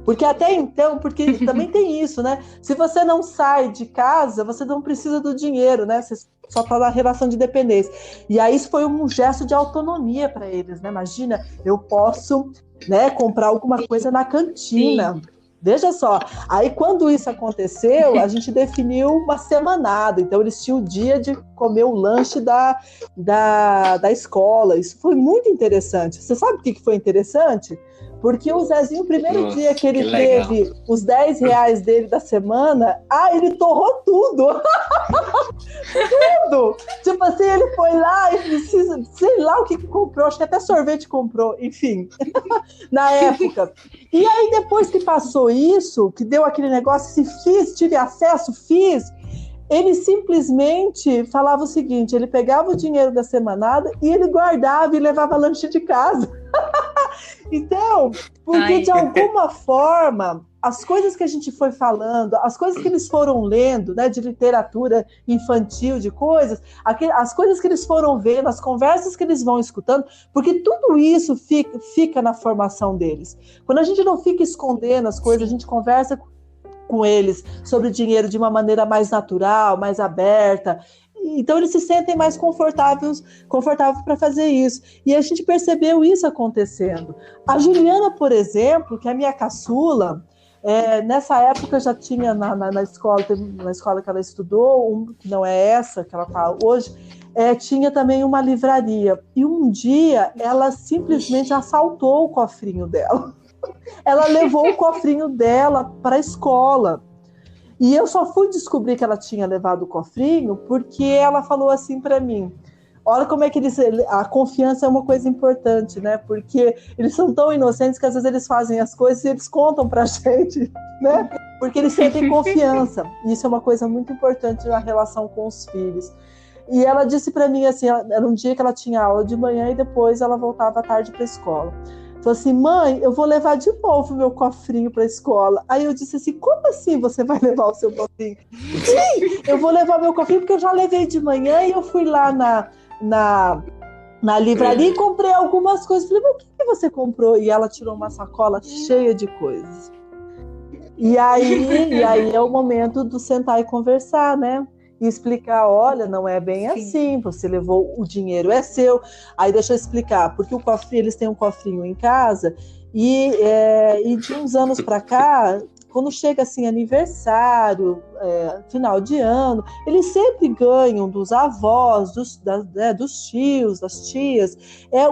Porque até então, porque também tem isso, né? Se você não sai de casa, você não precisa do dinheiro, né? Você só está na relação de dependência. E aí isso foi um gesto de autonomia para eles, né? Imagina, eu posso, né, comprar alguma coisa na cantina. Sim. Veja só, aí quando isso aconteceu, a gente definiu uma semanada, então eles tinham o dia de comer o lanche da escola. Isso foi muito interessante. Você sabe o que foi interessante? Porque o Zezinho, o primeiro dia que ele teve os R$10 dele da semana, ele torrou tudo. Tudo! Tipo assim, ele foi lá e precisa, sei lá o que comprou, acho que até sorvete comprou, enfim, na época. E aí, depois que passou isso, que deu aquele negócio, tive acesso, ele simplesmente falava o seguinte, ele pegava o dinheiro da semanada e ele guardava e levava lanche de casa. Então, porque de alguma forma, as coisas que a gente foi falando, as coisas que eles foram lendo, né, de literatura infantil, de coisas, as coisas que eles foram vendo, as conversas que eles vão escutando, porque tudo isso fica na formação deles. Quando a gente não fica escondendo as coisas, a gente conversa com eles sobre dinheiro de uma maneira mais natural, mais aberta. Então eles se sentem mais confortáveis para fazer isso. E a gente percebeu isso acontecendo. A Juliana, por exemplo, que é a minha caçula, nessa época já tinha na escola que ela estudou, que não é essa que ela está hoje, tinha também uma livraria. E um dia ela simplesmente assaltou o cofrinho dela. Ela levou o cofrinho dela para a escola. E eu só fui descobrir que ela tinha levado o cofrinho porque ela falou assim para mim, olha como é que a confiança é uma coisa importante, né? Porque eles são tão inocentes que às vezes eles fazem as coisas e eles contam pra gente, né? Porque eles sentem confiança. E isso é uma coisa muito importante na relação com os filhos. E ela disse para mim assim, era um dia que ela tinha aula de manhã e depois ela voltava à tarde para a escola. Falou assim, mãe, eu vou levar de novo o meu cofrinho para a escola. Aí eu disse assim, como assim você vai levar o seu cofrinho? Sim, eu vou levar meu cofrinho porque eu já levei de manhã e eu fui lá na livraria e comprei algumas coisas. Falei, mas o que você comprou? E ela tirou uma sacola cheia de coisas. E aí é o momento do sentar e conversar, né? E explicar, olha, não é bem assim, você levou, o dinheiro é seu. Aí deixa eu explicar, porque o cofrinho, eles têm um cofrinho em casa e de uns anos para cá, quando chega assim aniversário, final de ano, eles sempre ganham dos avós, dos tios, das tias,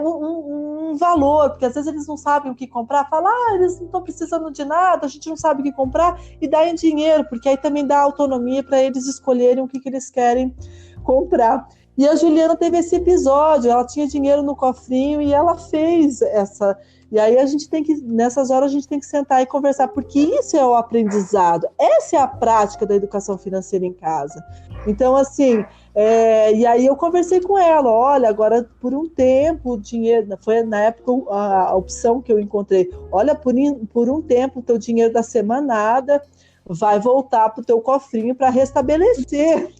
um valor, porque às vezes eles não sabem o que comprar, falam, eles não estão precisando de nada, a gente não sabe o que comprar, e dá em dinheiro, porque aí também dá autonomia para eles escolherem o que eles querem comprar. E a Juliana teve esse episódio, ela tinha dinheiro no cofrinho e ela fez essa... E aí nessas horas a gente tem que sentar e conversar, porque isso é o aprendizado, essa é a prática da educação financeira em casa. Então, assim, e aí eu conversei com ela, olha, agora por um tempo o dinheiro, foi na época a opção que eu encontrei, olha, por um tempo o teu dinheiro da semanada vai voltar para o teu cofrinho para restabelecer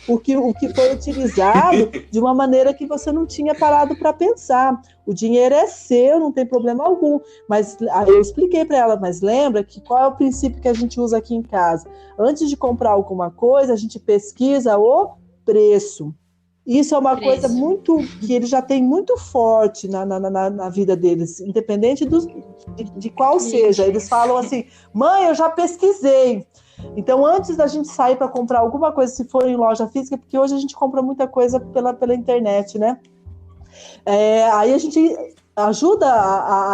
o que foi utilizado de uma maneira que você não tinha parado para pensar. O dinheiro é seu, não tem problema algum. Mas aí eu expliquei para ela, mas lembra que qual é o princípio que a gente usa aqui em casa? Antes de comprar alguma coisa, a gente pesquisa o preço. Isso é uma coisa muito que eles já têm muito forte na vida deles, independente de qual seja. Eles falam assim, mãe, eu já pesquisei. Então, antes da gente sair para comprar alguma coisa, se for em loja física, porque hoje a gente compra muita coisa pela internet, né? Aí a gente ajuda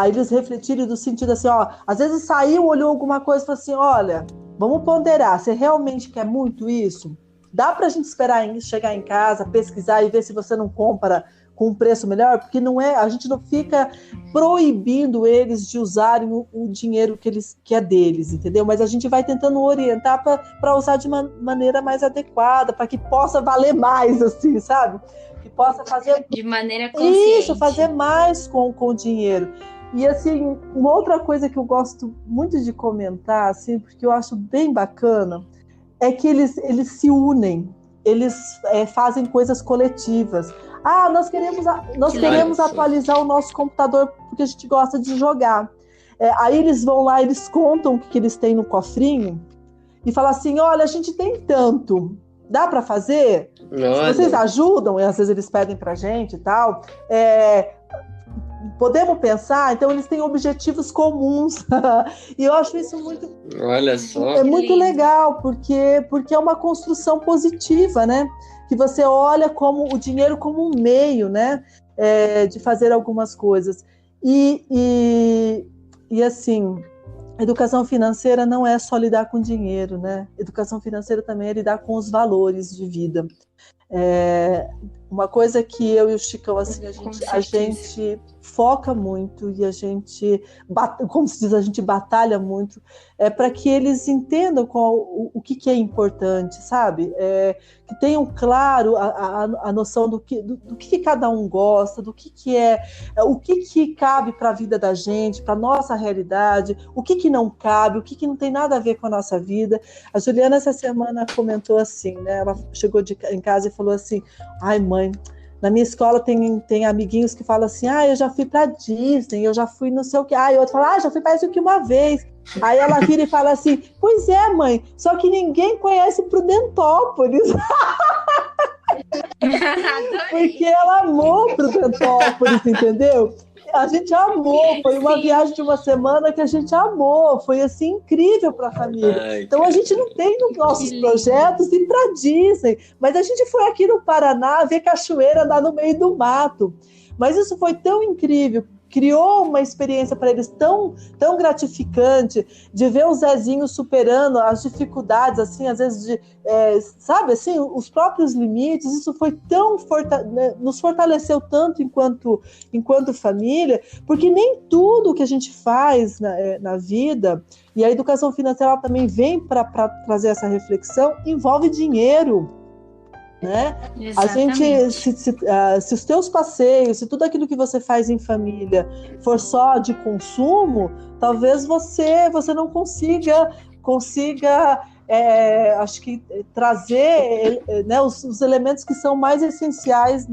a eles refletirem do sentido assim, às vezes saiu, olhou alguma coisa e falou assim, olha, vamos ponderar, você realmente quer muito isso? Dá para a gente esperar chegar em casa, pesquisar e ver se você não compra com um preço melhor? Porque a gente não fica proibindo eles de usarem o dinheiro que é deles, entendeu? Mas a gente vai tentando orientar para usar de uma maneira mais adequada, para que possa valer mais, assim, sabe? Que possa fazer...
De maneira consciente.
Isso, fazer mais com o dinheiro. E, assim, uma outra coisa que eu gosto muito de comentar, assim, porque eu acho bem bacana, é que eles se unem. eles fazem coisas coletivas. Nós queremos atualizar o nosso computador porque a gente gosta de jogar. Aí eles vão lá, eles contam o que eles têm no cofrinho e falam assim, olha, a gente tem tanto, dá para fazer?
Olha.
Vocês ajudam? E às vezes eles pedem para a gente e tal. Podemos pensar? Então eles têm objetivos comuns. E eu acho isso muito...
Olha só.
É muito legal, porque é uma construção positiva, né? Que você olha o dinheiro como um meio, né? De fazer algumas coisas. E assim, educação financeira não é só lidar com dinheiro, né? Educação financeira também é lidar com os valores de vida. Uma coisa que eu e o Chicão, assim, a gente foca muito e a gente, como se diz, a gente batalha muito para que eles entendam o que é importante, sabe? Que tenham claro a noção do que cada um gosta, do que é, o que cabe para a vida da gente, para a nossa realidade, o que não cabe, o que não tem nada a ver com a nossa vida. A Juliana, essa semana, comentou assim, né? Ela chegou em casa e falou assim, ai, mãe, na minha escola tem amiguinhos que falam assim, eu já fui pra Disney, eu já fui não sei o que, e outro fala, já fui parece que uma vez. Aí ela vira e fala assim, pois é, mãe, só que ninguém conhece Prudentópolis. Porque ela amou Prudentópolis, entendeu? A gente amou, foi uma viagem de uma semana que a gente amou, foi assim incrível para a família. Então a gente não tem nos nossos projetos ir para Disney, mas a gente foi aqui no Paraná ver cachoeira, andar no meio do mato. Mas isso foi tão incrível, criou uma experiência para eles tão gratificante de ver o Zezinho superando as dificuldades, assim, às vezes, sabe, assim, os próprios limites. Isso foi nos fortaleceu tanto enquanto família, porque nem tudo que a gente faz na vida, e a educação financeira também vem para trazer essa reflexão, envolve dinheiro. Né? A gente, se os teus passeios, se tudo aquilo que você faz em família for só de consumo, talvez você não consiga acho que trazer né, os elementos que são mais essenciais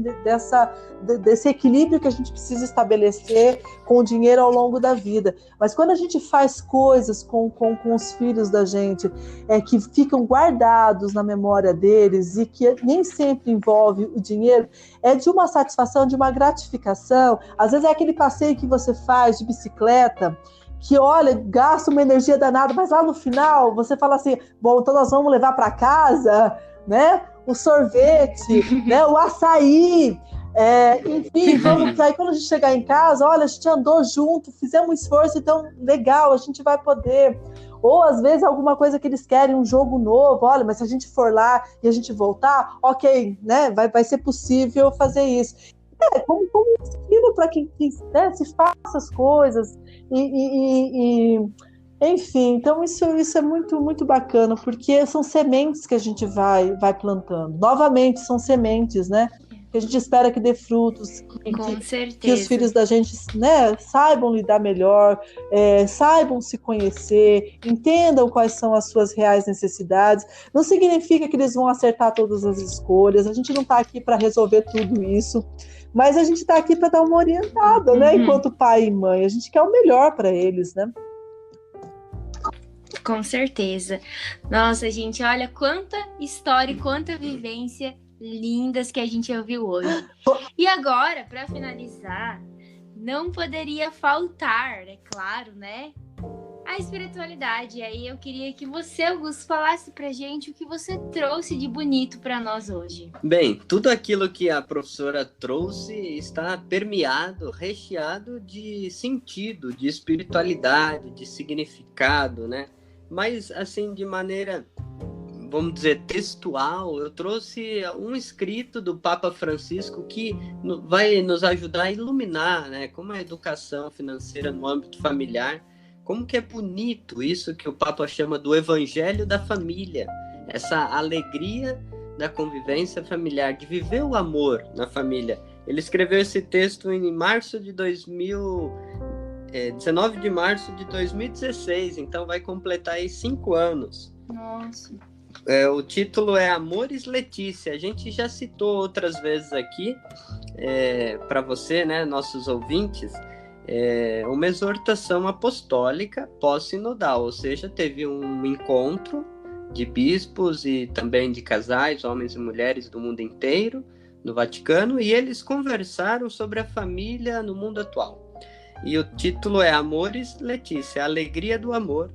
desse equilíbrio que a gente precisa estabelecer com o dinheiro ao longo da vida. Mas quando a gente faz coisas com os filhos da gente que ficam guardados na memória deles e que nem sempre envolve o dinheiro, é de uma satisfação, de uma gratificação. Às vezes é aquele passeio que você faz de bicicleta, que, olha, gasta uma energia danada, mas lá no final você fala assim, bom, então nós vamos levar para casa, né, o sorvete, né, o açaí, enfim, aí quando a gente chegar em casa, olha, a gente andou junto, fizemos um esforço, então, legal, a gente vai poder. Ou, às vezes, alguma coisa que eles querem, um jogo novo, olha, mas se a gente for lá e a gente voltar, ok, né, vai ser possível fazer isso. Como ensino para quem né, se faça as coisas enfim, então isso é muito, muito bacana, porque são sementes que a gente vai plantando. Novamente, são sementes, né? Que a gente espera que dê frutos, que os filhos da gente, né, saibam lidar melhor, saibam se conhecer, entendam quais são as suas reais necessidades. Não significa que eles vão acertar todas as escolhas, a gente não está aqui para resolver tudo isso, mas a gente está aqui para dar uma orientada, né? Enquanto pai e mãe, a gente quer o melhor para eles, né?
Com certeza. Nossa, gente, olha quanta história e quanta vivência lindas que a gente ouviu hoje. E agora, para finalizar, não poderia faltar, é claro, né? A espiritualidade. E aí eu queria que você, Augusto, falasse pra gente o que você trouxe de bonito para nós hoje.
Bem, tudo aquilo que a professora trouxe está permeado, recheado de sentido, de espiritualidade, de significado, né? Mas, assim, de maneira, vamos dizer, textual, eu trouxe um escrito do Papa Francisco que vai nos ajudar a iluminar, né? Como a educação financeira no âmbito familiar, como que é bonito isso que o Papa chama do Evangelho da Família, essa alegria da convivência familiar, de viver o amor na família. Ele escreveu esse texto em 19 de março de 2016, então vai completar aí 5 anos.
Nossa.
O título é Amores Letícia. A gente já citou outras vezes aqui, para você, né, nossos ouvintes, uma exortação apostólica pós-sinodal, ou seja, teve um encontro de bispos e também de casais, homens e mulheres do mundo inteiro, no Vaticano, e eles conversaram sobre a família no mundo atual. E o título é Amores Letícia, a alegria do amor,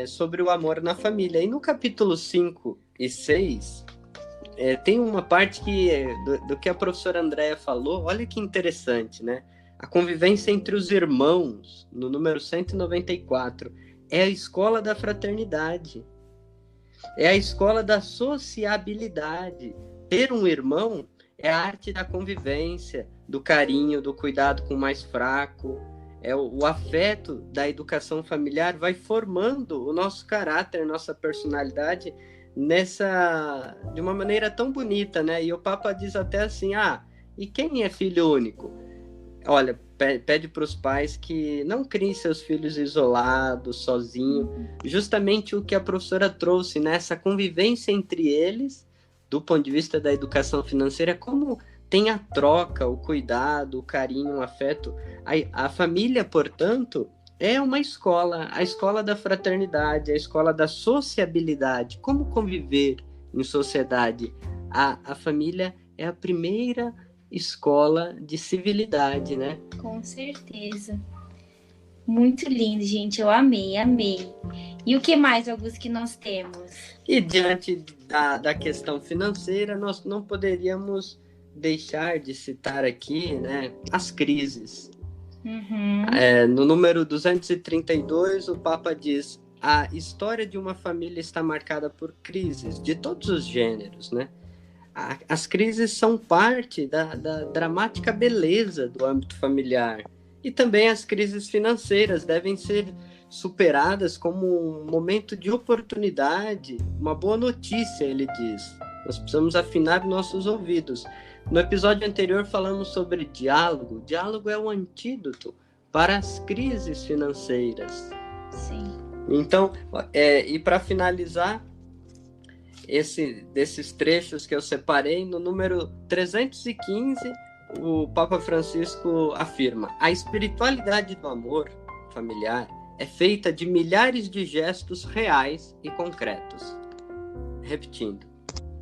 sobre o amor na família. E no capítulo 5 e 6, tem uma parte do que a professora Andréa falou, olha que interessante, né? A convivência entre os irmãos, no número 194, é a escola da fraternidade, é a escola da sociabilidade. Ter um irmão é a arte da convivência, do carinho, do cuidado com o mais fraco. O afeto da educação familiar vai formando o nosso caráter, nossa personalidade de uma maneira tão bonita, né? E o Papa diz até assim, e quem é filho único? Olha, pede para os pais que não criem seus filhos isolados, sozinhos, justamente o que a professora trouxe, né? Essa convivência entre eles, do ponto de vista da educação financeira, como tem a troca, o cuidado, o carinho, o afeto. A família, portanto, é uma escola, a escola da fraternidade, a escola da sociabilidade, como conviver em sociedade. A família é a primeira escola de civilidade, né?
Com certeza. Muito lindo, gente. Eu amei. E o que mais, Augusto, que nós temos?
E diante da questão financeira, nós não poderíamos deixar de citar aqui, né, as crises. No número 232, o Papa diz: a história de uma família está marcada por crises de todos os gêneros, né? As crises são parte da dramática beleza do âmbito familiar. E também as crises financeiras devem ser superadas como um momento de oportunidade, uma boa notícia, ele diz. Nós precisamos afinar nossos ouvidos. No episódio anterior falamos sobre diálogo. Diálogo é um antídoto para as crises financeiras.
Sim.
Então, e para finalizar, desses trechos que eu separei, no número 315, o Papa Francisco afirma: a espiritualidade do amor familiar é feita de milhares de gestos reais e concretos. Repetindo,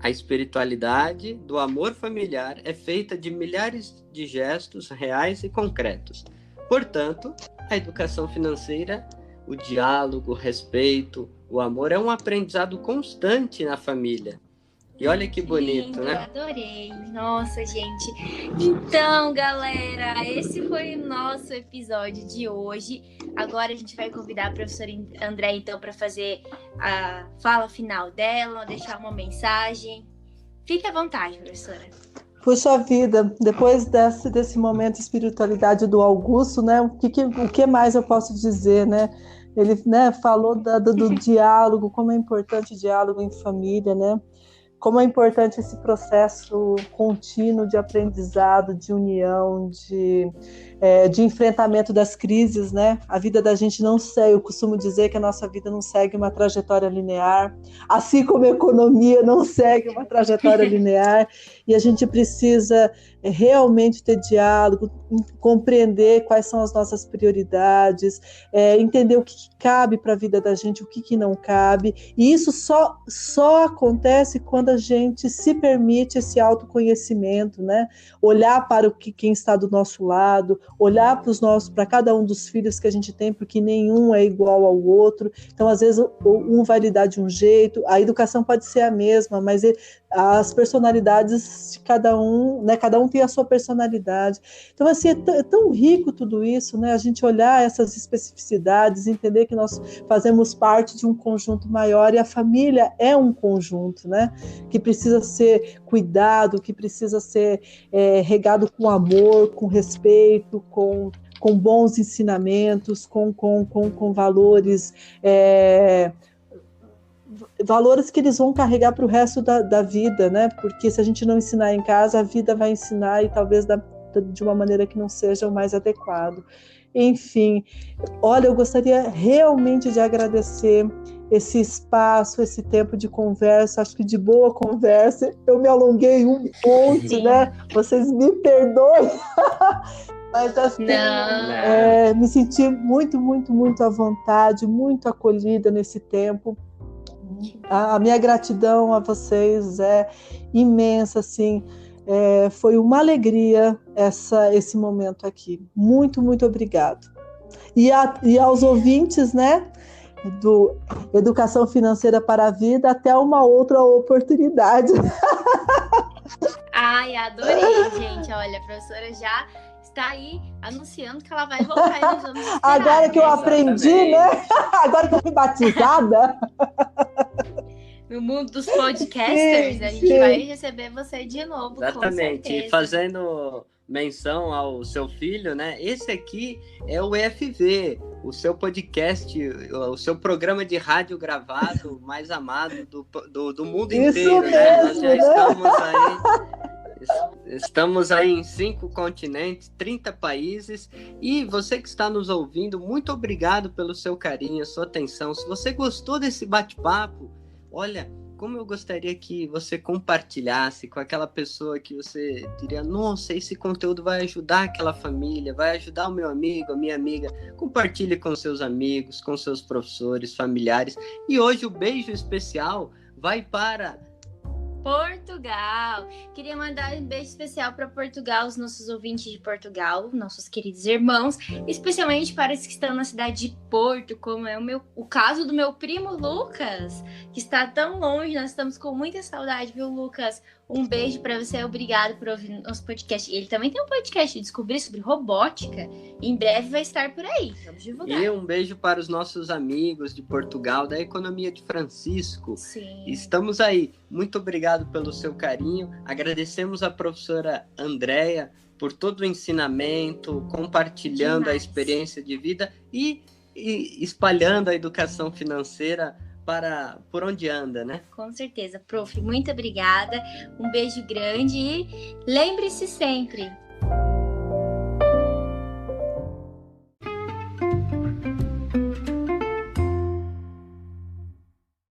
a espiritualidade do amor familiar é feita de milhares de gestos reais e concretos. Portanto, a educação financeira, o diálogo, o respeito, o amor é um aprendizado constante na família. E olha que bonito,
lindo,
né?
Adorei. Nossa, gente. Então, galera, esse foi o nosso episódio de hoje. Agora a gente vai convidar a professora André, então, para fazer a fala final dela, deixar uma mensagem. Fique à vontade, professora.
Puxa vida, depois desse momento de espiritualidade do Augusto, né? O que mais eu posso dizer, né? Ele, né, falou do diálogo, como é importante o diálogo em família, né? Como é importante esse processo contínuo de aprendizado, de união, de enfrentamento das crises, né? A vida da gente não segue, eu costumo dizer que a nossa vida não segue uma trajetória linear, assim como a economia não segue uma trajetória linear, e a gente precisa realmente ter diálogo, compreender quais são as nossas prioridades, entender o que cabe para a vida da gente, o que não cabe, e isso só acontece quando a gente se permite esse autoconhecimento, né? Olhar para quem está do nosso lado, olhar para cada um dos filhos que a gente tem, porque nenhum é igual ao outro. Então, às vezes, um vai lidar de um jeito, a educação pode ser a mesma, mas as personalidades de cada um, né? Cada um tem a sua personalidade. Então, assim, é tão rico tudo isso, né? A gente olhar essas especificidades, entender que nós fazemos parte de um conjunto maior, e a família é um conjunto, né? Que precisa ser cuidado, que precisa ser regado com amor, com respeito, com bons ensinamentos, com valores, valores que eles vão carregar para o resto da vida, né? Porque se a gente não ensinar em casa, a vida vai ensinar, e talvez de uma maneira que não seja o mais adequado. Enfim, olha, eu gostaria realmente de agradecer esse espaço, esse tempo de conversa, acho que de boa conversa. Eu me alonguei um monte, né? Vocês me perdoem, mas assim, me senti muito, muito, muito à vontade, muito acolhida nesse tempo. A minha gratidão a vocês é imensa, assim. Foi uma alegria esse momento aqui. Muito, muito obrigado. E aos ouvintes, né, do Educação Financeira para a Vida, até uma outra oportunidade.
Ai, adorei, gente. Olha, a professora já está aí anunciando que ela vai voltar aí nos anos.
Agora que eu aprendi, né? Agora que eu fui batizada.
No mundo dos podcasters, a gente vai receber você de novo.
Exatamente. E fazendo menção ao seu filho, né? Esse aqui é o EFV, o seu podcast, o seu programa de rádio gravado mais amado do mundo inteiro, né? Nós já estamos aí em 5 continentes, 30 países, e você que está nos ouvindo, muito obrigado pelo seu carinho, sua atenção. Se você gostou desse bate-papo, olha, como eu gostaria que você compartilhasse com aquela pessoa que você diria, nossa, esse conteúdo vai ajudar aquela família, vai ajudar o meu amigo, a minha amiga. Compartilhe com seus amigos, com seus professores, familiares. E hoje o beijo especial vai para
Portugal. Queria mandar um beijo especial para Portugal, os nossos ouvintes de Portugal, nossos queridos irmãos, especialmente para os que estão na cidade de Porto, como é o caso do meu primo Lucas, que está tão longe. Nós estamos com muita saudade, viu, Lucas? Um beijo para você, obrigado por ouvir nosso podcast. Ele também tem um podcast de descobrir sobre robótica. Em breve vai estar por aí. Vamos divulgar.
E um beijo para os nossos amigos de Portugal, da Economia de Francisco.
Sim.
Estamos aí. Muito obrigado pelo seu carinho. Agradecemos a professora Andréia por todo o ensinamento, compartilhando a experiência de vida e espalhando a educação financeira por onde anda, né?
Com certeza, prof. Muito obrigada. Um beijo grande e lembre-se sempre,